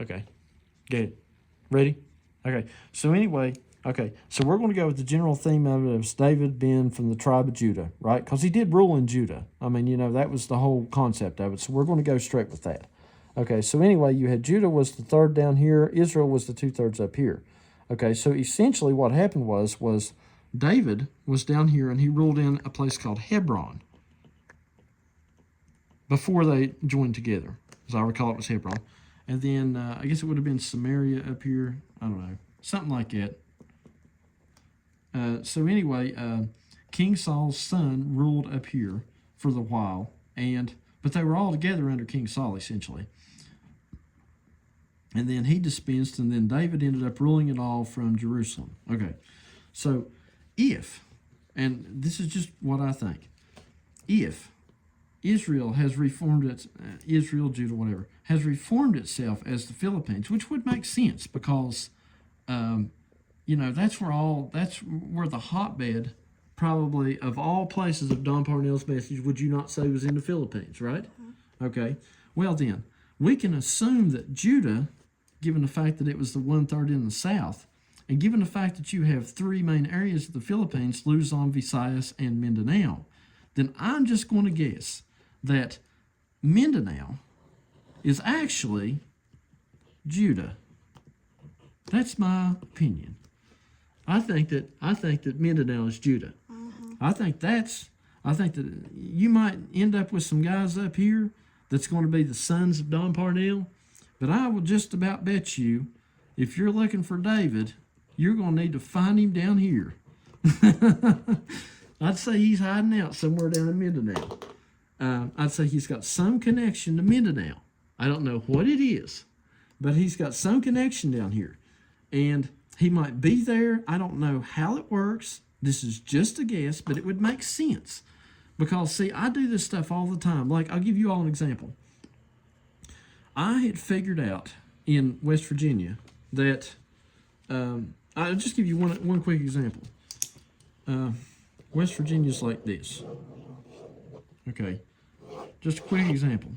Okay, good. Ready? Okay, so anyway, okay, so we're going to go with the general theme of it as David being from the tribe of Judah, right? Because he did rule in Judah. I mean, that was the whole concept of it. So we're going to go straight with that. Okay, so anyway, you had Judah was the third down here. Israel was the 2/3 up here. Okay, so essentially what happened was David was down here and he ruled in a place called Hebron before they joined together. As I recall, it was Hebron. And then I guess it would have been Samaria up here. I don't know. Something like that. So anyway, King Saul's son ruled up here for the while. But they were all together under King Saul, essentially. And then he dispensed, and then David ended up ruling it all from Jerusalem. Okay. So and this is just what I think, if Israel has reformed Israel, Judah, whatever, has reformed itself as the Philippines, which would make sense because, that's where the hotbed, probably of all places of Don Parnell's message, would you not say was in the Philippines, right? Mm-hmm. Okay. Well then, we can assume that Judah, given the fact that it was the 1/3 in the south, and given the fact that you have three main areas of the Philippines, Luzon, Visayas, and Mindanao, then I'm just going to guess that Mindanao is actually Judah. That's my opinion. I think that Mindanao is Judah. Mm-hmm. I think that you might end up with some guys up here that's going to be the sons of Don Parnell, but I will just about bet you, if you're looking for David, you're going to need to find him down here. I'd say he's hiding out somewhere down in Mindanao. I'd say he's got some connection to Mindanao. I don't know what it is, but he's got some connection down here. And he might be there. I don't know how it works. This is just a guess, but it would make sense. Because, see, I do this stuff all the time. Like, I'll give you all an example. I had figured out in West Virginia that, I'll just give you one quick example. West Virginia's like this. Okay, just a quick example.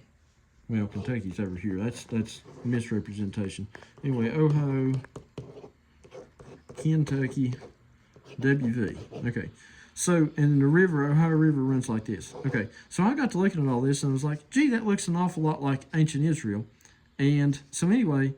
Well, Kentucky's over here. That's misrepresentation. Anyway, Ohio, Kentucky, WV. Okay, so, and the Ohio River runs like this. Okay, so I got to looking at all this and I was like, gee, that looks an awful lot like ancient Israel. And so anyway,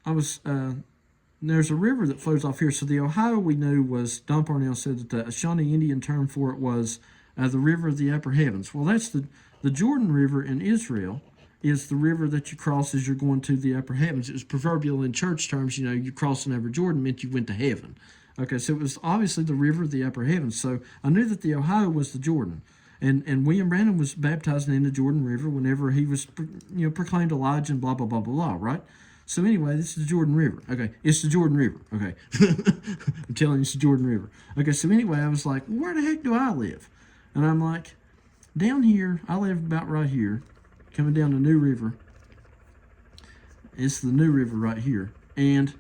there's a river that flows off here. So the Ohio we knew was, Don Parnell said that the Shawnee Indian term for it was the river of the upper heavens. Well, that's the Jordan River in Israel is the river that you cross as you're going to the upper heavens. It was proverbial in church terms, you crossing over Jordan meant you went to heaven. Okay, so it was obviously the river of the upper heavens. So I knew that the Ohio was the Jordan. And William Branham was baptized in the Jordan River whenever he was, proclaimed Elijah and blah, blah, blah, blah, blah, right? So anyway, this is the Jordan River. Okay, it's the Jordan River. Okay, I'm telling you, it's the Jordan River. Okay, so anyway, I was like, well, where the heck do I live? And I'm like, down here, I live about right here, coming down the New River. It's the New River right here. And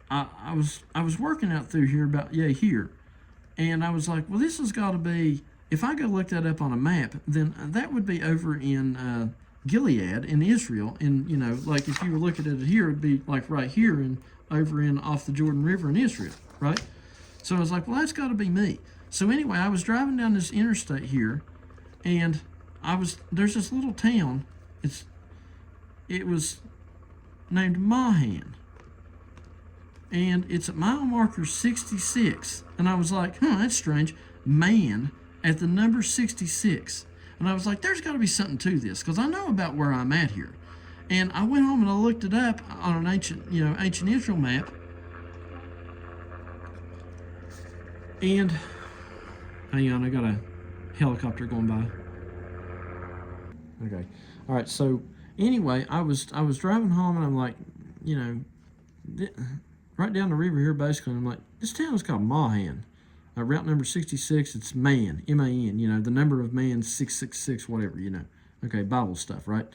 I was working out through here about, here. And I was like, well, this has got to be, if I go look that up on a map, then that would be over in Gilead in Israel. And, like if you were looking at it here, it'd be like right here and over in off the Jordan River in Israel, right? So I was like, well, that's got to be me. So anyway, I was driving down this interstate here, and there's this little town. It was named Mahan, and it's at mile marker 66. And I was like, that's strange. Man at the number 66. And I was like, there's got to be something to this, because I know about where I'm at here. And I went home and I looked it up on an ancient Israel map. And hang on, I got a helicopter going by. Okay. All right. So anyway, I was driving home and I'm like, right down the river here basically. And I'm like, this town is called Mahan. Route number 66. It's man, M-A-N. The number of man 666, whatever. Okay, Bible stuff, right?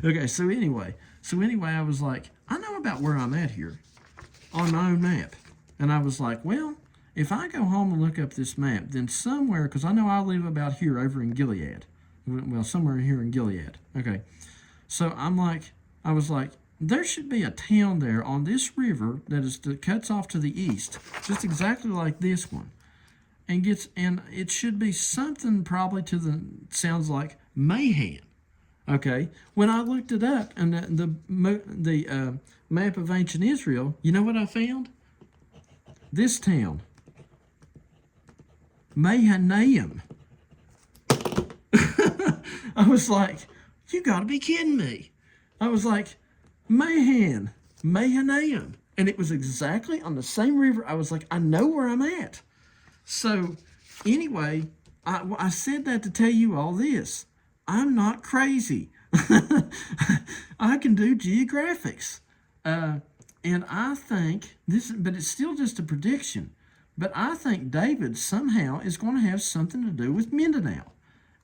Okay. So anyway, I was like, I know about where I'm at here on my own map, and I was like, well, if I go home and look up this map, then somewhere, because I know I live about here over in Gilead. Well, somewhere here in Gilead. Okay. So I was like, there should be a town there on this river that cuts off to the east, just exactly like this one, and it should be something probably to the sounds like Mahan. Okay, when I looked it up and the map of ancient Israel, you know what I found? This town, Mahanaim. I was like, you got to be kidding me. I was like, Mahanaim. And it was exactly on the same river. I was like, I know where I'm at. So, anyway, I said that to tell you all this. I'm not crazy. I can do geographics. And I think this, but it's still just a prediction. But I think David somehow is going to have something to do with Mindanao.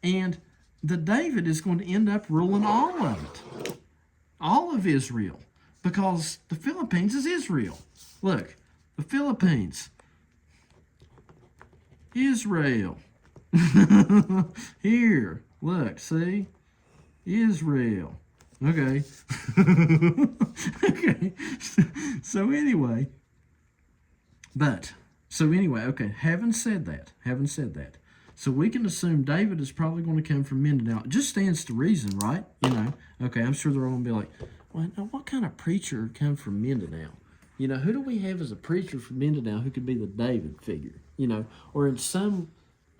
And the David is going to end up ruling all of it, all of Israel, because the Philippines is Israel. Look, the Philippines, Israel. Here, look, see? Israel. Okay. Okay. So anyway, okay, having said that, so we can assume David is probably going to come from Mindanao. It just stands to reason, right? Okay, I'm sure they're all going to be like, well, now what kind of preacher come from Mindanao? Who do we have as a preacher from Mindanao who could be the David figure? Or in some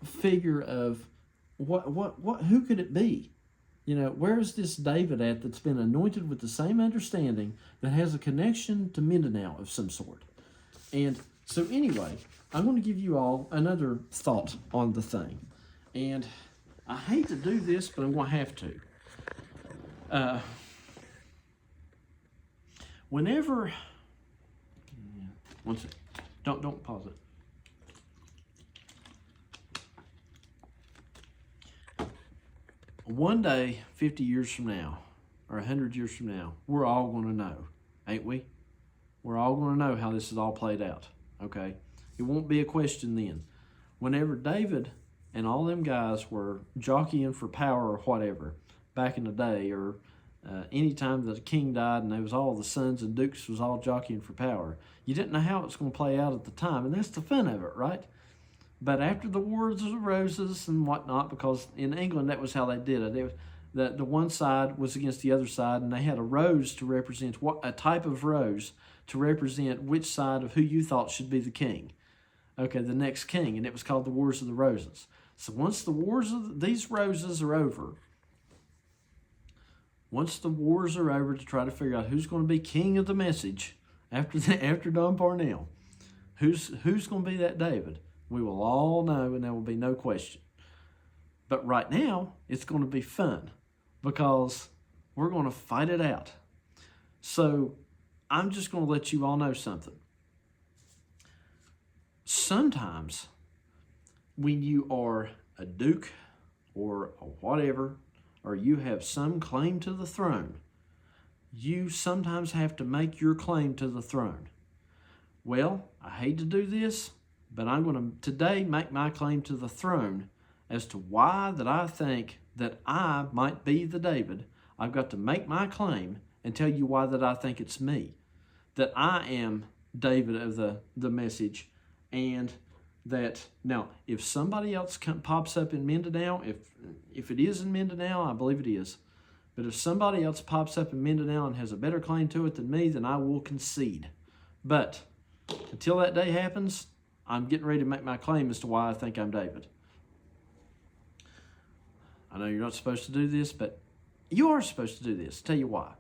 figure of who could it be? Where is this David at that's been anointed with the same understanding that has a connection to Mindanao of some sort? And so anyway, I'm going to give you all another thought on the thing. And I hate to do this, but I'm going to have to. Whenever, one second, don't pause it. One day, 50 years from now, or 100 years from now, we're all going to know, ain't we? We're all going to know how this is all played out, okay? It won't be a question then. Whenever David and all them guys were jockeying for power or whatever back in the day, or any time that a king died and there was all the sons and dukes was all jockeying for power, you didn't know how it was going to play out at the time, and that's the fun of it, right? But after the Wars of the Roses and whatnot, because in England that was how they did it. The one side was against the other side, and they had a rose to represent a type of rose to represent which side of who you thought should be the king. Okay, the next king, and it was called the Wars of the Roses. So once the wars of these roses are over, to try to figure out who's going to be king of the message after Don Parnell, who's going to be that David, we will all know, and there will be no question. But right now, it's going to be fun because we're going to fight it out. So I'm just going to let you all know something. Sometimes when you are a duke or a whatever, or you have some claim to the throne, you sometimes have to make your claim to the throne. Well, I hate to do this, but I'm going to today make my claim to the throne as to why that I think that I might be the David. I've got to make my claim and tell you why that I think it's me, that I am David of the message, and that now if somebody else pops up in Mindanao, if it is in Mindanao, I believe it is, but if somebody else pops up in Mindanao and has a better claim to it than me, then I will concede. But until that day happens, I'm getting ready to make my claim as to why I think I'm David. I know you're not supposed to do this, but you are supposed to do this. Tell you why.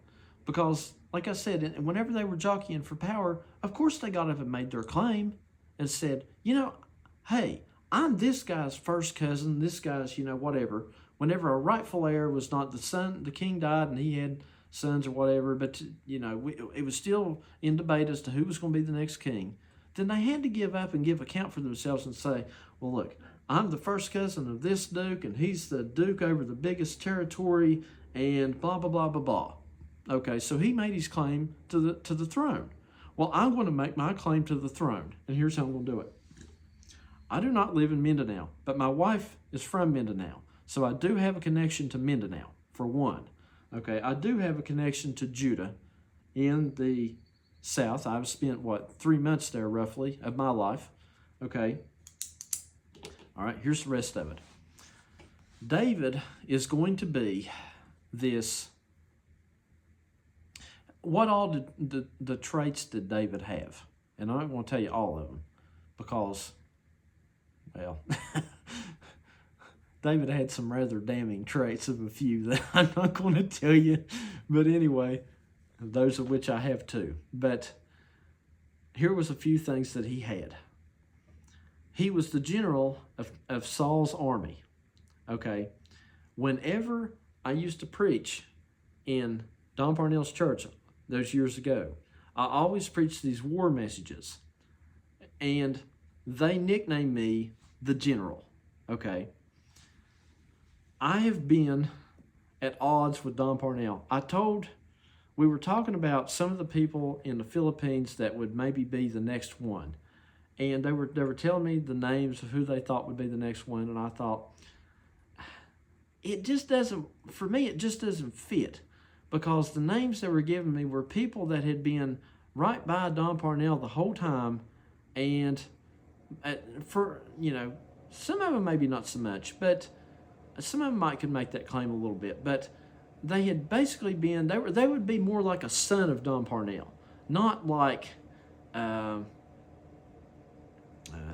Because, like I said, whenever they were jockeying for power, of course they got up and made their claim and said, hey, I'm this guy's first cousin, this guy's, whatever. Whenever a rightful heir was not the king died and he had sons or whatever, but, it was still in debate as to who was going to be the next king. Then they had to give up and give account for themselves and say, well, look, I'm the first cousin of this duke, and he's the duke over the biggest territory, and blah, blah, blah, blah, blah. Okay, so he made his claim to the throne. Well, I'm going to make my claim to the throne, and here's how I'm going to do it. I do not live in Mindanao, but my wife is from Mindanao, so I do have a connection to Mindanao, for one. Okay, I do have a connection to Judah, in the South. I've spent, 3 months there roughly of my life. Okay. All right, here's the rest of it. David is going to be this. What all did the traits did David have? And I'm not going to tell you all of them because, well, David had some rather damning traits of a few that I'm not going to tell you. But anyway, those of which I have too. But here was a few things that he had. He was the general of Saul's army. Okay. Whenever I used to preach in Don Parnell's church those years ago, I always preached these war messages. And they nicknamed me the general. Okay. I have been at odds with Don Parnell. We were talking about some of the people in the Philippines that would maybe be the next one. And they were telling me the names of who they thought would be the next one. And I thought, it just doesn't fit. Because the names they were giving me were people that had been right by Don Parnell the whole time. And some of them maybe not so much, but some of them could make that claim a little bit. But they had basically been, they would be more like a son of Don Parnell. Not like,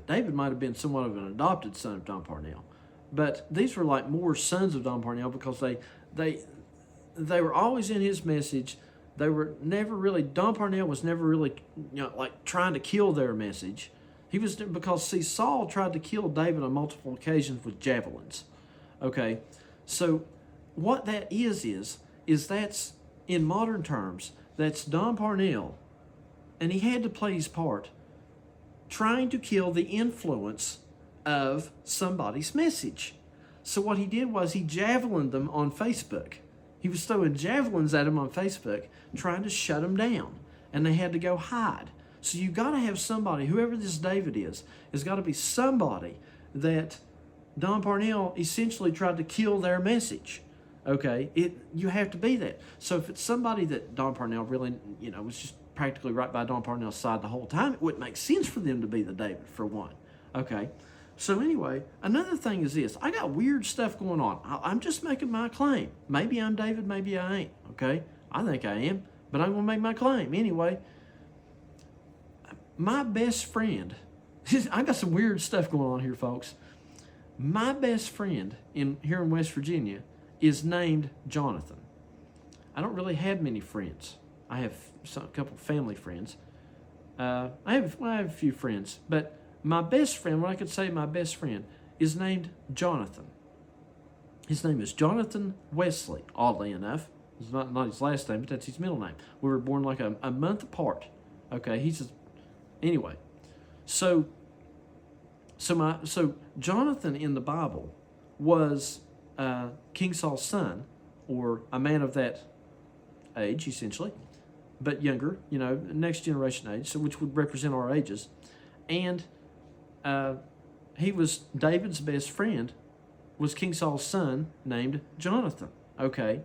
David might have been somewhat of an adopted son of Don Parnell. But these were like more sons of Don Parnell because they were always in his message. They were never really, Don Parnell was never really, like trying to kill their message. He was, because Saul tried to kill David on multiple occasions with javelins. Okay, so what that is that's, in modern terms, that's Don Parnell, and he had to play his part, trying to kill the influence of somebody's message. So what he did was he javelined them on Facebook. He was throwing javelins at them on Facebook, trying to shut them down, and they had to go hide. So you got to have somebody, whoever this David is, has got to be somebody that Don Parnell essentially tried to kill their message. Okay, you have to be that. So if it's somebody that Don Parnell really, was just practically right by Don Parnell's side the whole time, it wouldn't make sense for them to be the David, for one. Okay, so anyway, another thing is this. I got weird stuff going on. I'm just making my claim. Maybe I'm David, maybe I ain't. Okay, I think I am, but I'm going to make my claim. Anyway, my best friend, I got some weird stuff going on here, folks. My best friend here in West Virginia is named Jonathan. I don't really have many friends. I have a couple family friends. I have a few friends, but my best friend, what I could say my best friend, is named Jonathan. His name is Jonathan Wesley, oddly enough. It's not his last name, but that's his middle name. We were born like a month apart. Okay, anyway. So Jonathan in the Bible was King Saul's son, or a man of that age, essentially, but younger, next generation age, so which would represent our ages. And he was David's best friend, was King Saul's son named Jonathan. Okay,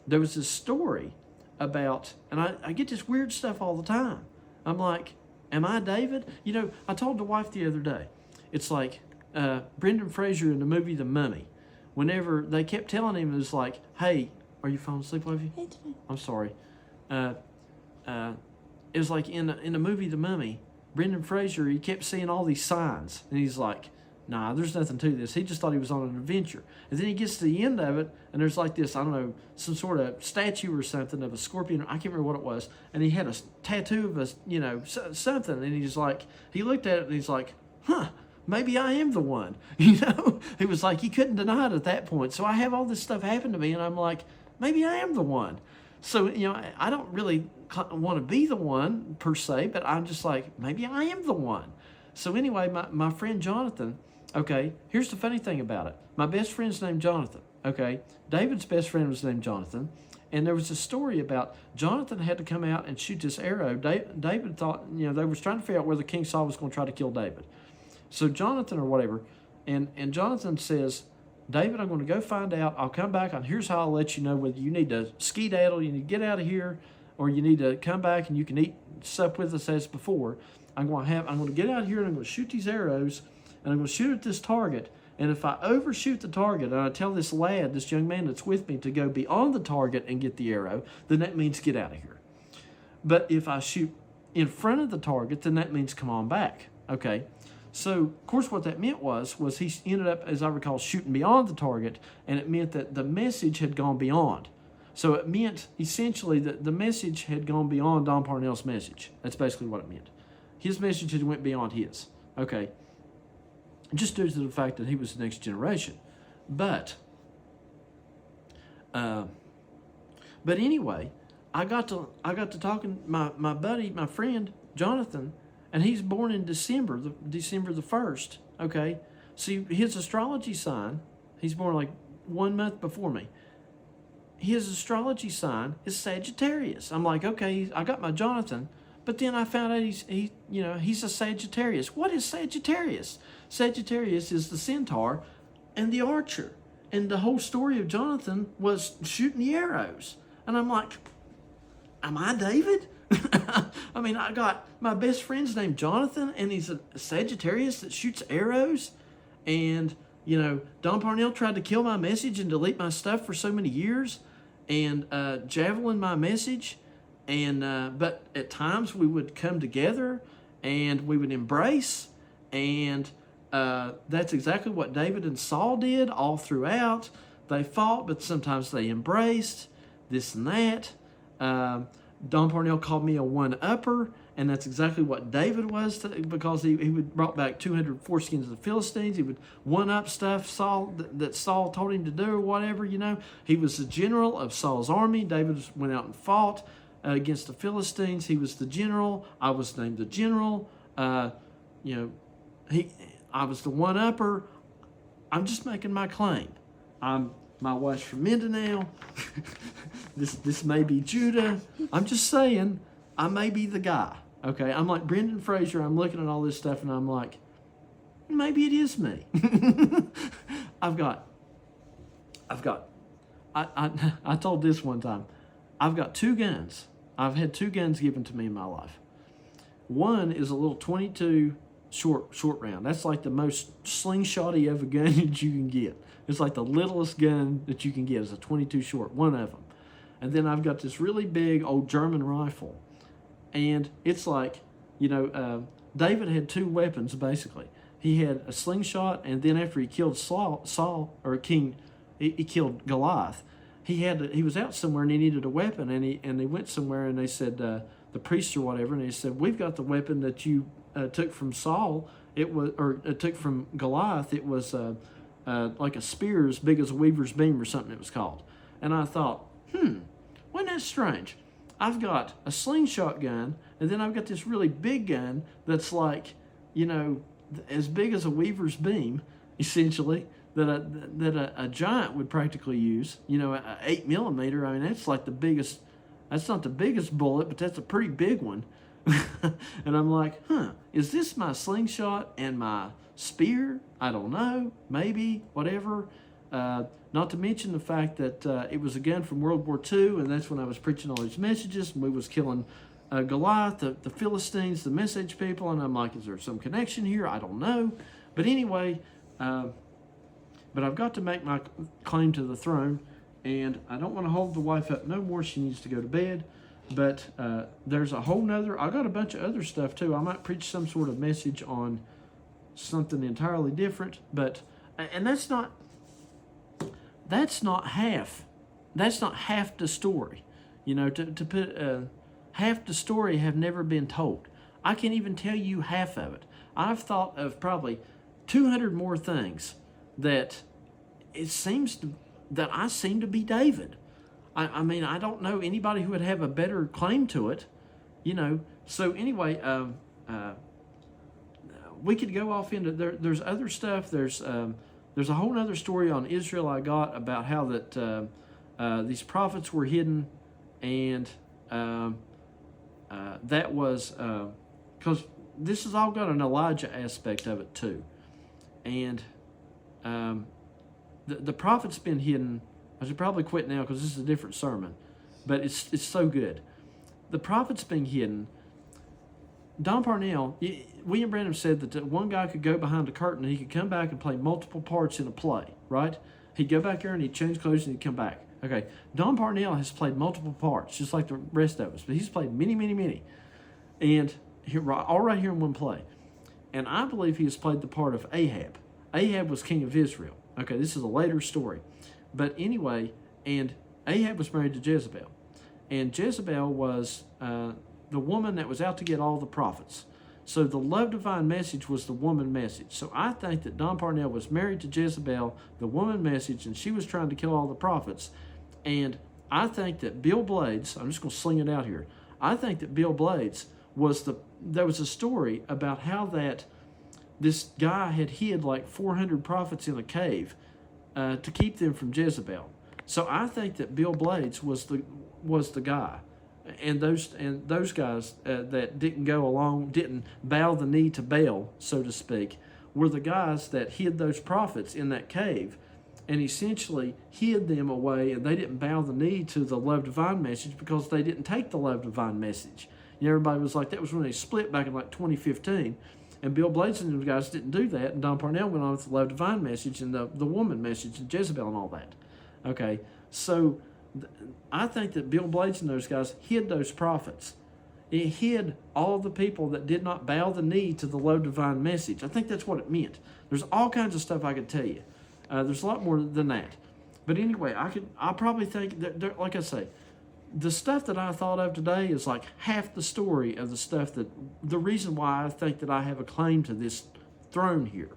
there was this story about, and I get this weird stuff all the time. I'm like, am I David? I told the wife the other day, it's like Brendan Fraser in the movie The Mummy. Whenever they kept telling him, it was like, hey, are you falling asleep, Lovey? I'm sorry. It was like in the movie The Mummy, Brendan Fraser, he kept seeing all these signs. And he's like, nah, there's nothing to this. He just thought he was on an adventure. And then he gets to the end of it, and there's like this, I don't know, some sort of statue or something of a scorpion. I can't remember what it was. And he had a tattoo of a, something. And he's like, he looked at it, and he's like, huh, maybe I am the one. He was like, he couldn't deny it at that point. So I have all this stuff happen to me, and I'm like, maybe I am the one. So, I don't really want to be the one per se, but I'm just like, maybe I am the one. So anyway, my friend Jonathan, okay, here's the funny thing about it. My best friend's named Jonathan, okay? David's best friend was named Jonathan. And there was a story about Jonathan had to come out and shoot this arrow. David thought, they were trying to figure out whether King Saul was going to try to kill David. So Jonathan or whatever, and Jonathan says, David, I'm going to go find out. I'll come back, and here's how I'll let you know whether you need to skedaddle, you need to get out of here, or you need to come back and you can eat sup with us as before. I'm going to get out here and I'm going to shoot these arrows, and I'm going to shoot at this target. And if I overshoot the target, and I tell this lad, this young man that's with me, to go beyond the target and get the arrow, then that means get out of here. But if I shoot in front of the target, then that means come on back. Okay? So, of course, what that meant was he ended up, as I recall, shooting beyond the target, and it meant that the message had gone beyond. So it meant, essentially, that the message had gone beyond Don Parnell's message. That's basically what it meant. His message had went beyond his. Okay? Just due to the fact that he was the next generation. But anyway, I got to talking my buddy, my friend Jonathan, and he's born in December the 1st. Okay, see his astrology sign. He's born like 1 month before me. His astrology sign is Sagittarius. I'm like, okay, I got my Jonathan, but then I found out he's a Sagittarius. What is Sagittarius? Sagittarius is the centaur and the archer. And the whole story of Jonathan was shooting the arrows. And I'm like, am I David? I mean, I got my best friend's named Jonathan, and he's a Sagittarius that shoots arrows. And, Don Parnell tried to kill my message and delete my stuff for so many years and javelin my message. And but at times we would come together and we would embrace, and that's exactly what David and Saul did all throughout. They fought, but sometimes they embraced, this and that. Don Parnell called me a one-upper, and that's exactly what David was, because he would brought back 200 foreskins of the Philistines. He would one-up stuff that Saul told him to do or whatever, He was the general of Saul's army. David went out and fought against the Philistines. He was the general. I was named the general. I was the one-upper. I'm just making my claim. My wife's from Mindanao. This may be Judah. I'm just saying, I may be the guy. Okay, I'm like Brendan Fraser. I'm looking at all this stuff, and I'm like, maybe it is me. I told this one time. I've got 2 guns. I've had 2 guns given to me in my life. One is a little 22 short round. That's like the most slingshotty of a gun that you can get. It's like the littlest gun that you can get is a 22 short, one of them. And then I've got this really big old German rifle. And it's like, David had 2 weapons, basically. He had a slingshot, and then after he killed Saul or King, he killed Goliath. He was out somewhere and he needed a weapon, and they went somewhere and they said, the priest or whatever, and they said, we've got the weapon that you took from Saul. Took from Goliath. It was like a spear as big as a weaver's beam or something it was called. And I thought, wasn't that strange? I've got a slingshot gun, and then I've got this really big gun that's like, as big as a weaver's beam, essentially, that a giant would practically use. A 8mm. I mean, that's like the biggest. That's not the biggest bullet, but that's a pretty big one. And I'm like, is this my slingshot and my spear? I don't know. Maybe, whatever. Not to mention the fact that it was a gun from World War II, and that's when I was preaching all these messages, and we was killing Goliath, the Philistines, the message people, and I'm like, is there some connection here? I don't know. But anyway, but I've got to make my claim to the throne, and I don't want to hold the wife up no more. She needs to go to bed. But there's a whole nother, I got a bunch of other stuff too. I might preach some sort of message on something entirely different, but, and that's not half the story. To put half the story have never been told. I can't even tell you half of it. I've thought of probably 200 more things that that I seem to be David. I mean, I don't know anybody who would have a better claim to it, So anyway, we could go off into there's other stuff. There's a whole other story on Israel I got about how that these prophets were hidden, and that was because this has all got an Elijah aspect of it too, and the prophet's been hidden. I should probably quit now because this is a different sermon, but it's so good. the prophets being hidden. Don Parnell, William Branham said that one guy could go behind a curtain and he could come back and play multiple parts in a play, right? He'd go back there and he'd change clothes and he'd come back. Okay, Don Parnell has played multiple parts, just like the rest of us, but he's played many, many, many. And all right here in one play. And I believe he has played the part of Ahab. Ahab was king of Israel. Okay, this is a later story. But anyway, and Ahab was married to Jezebel. And Jezebel was the woman that was out to get all the prophets. So the love divine message was the woman message. So I think that Don Parnell was married to Jezebel, the woman message, and she was trying to kill all the prophets. And I think that Bill Blades, I'm just going to sling it out here, I think that Bill Blades there was a story about how that this guy had hid like 400 prophets in a cave to keep them from Jezebel. So I think that Bill Blades was the guy. And those guys that didn't bow the knee to Baal, so to speak, were the guys that hid those prophets in that cave, and essentially hid them away, and they didn't bow the knee to the love divine message because they didn't take the love divine message. You know, everybody was like, that was when they split back in like 2015, and Bill Blades and those guys didn't do that, and Don Parnell went on with the love divine message and the woman message and Jezebel and all that. Okay, so I think that Bill Blades and those guys hid those prophets. It hid all the people that did not bow the knee to the low divine message. I think that's what it meant. There's all kinds of stuff I could tell you. There's a lot more than that. But anyway, I probably think that, like I say, the stuff that I thought of today is like half the story of the reason why I think that I have a claim to this throne here.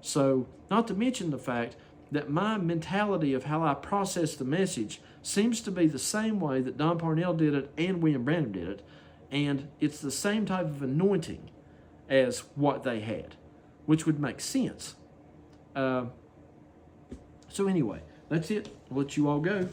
So, not to mention the fact that my mentality of how I process the message seems to be the same way that Don Parnell did it and William Branham did it, and it's the same type of anointing as what they had, which would make sense. So anyway, that's it. I'll let you all go.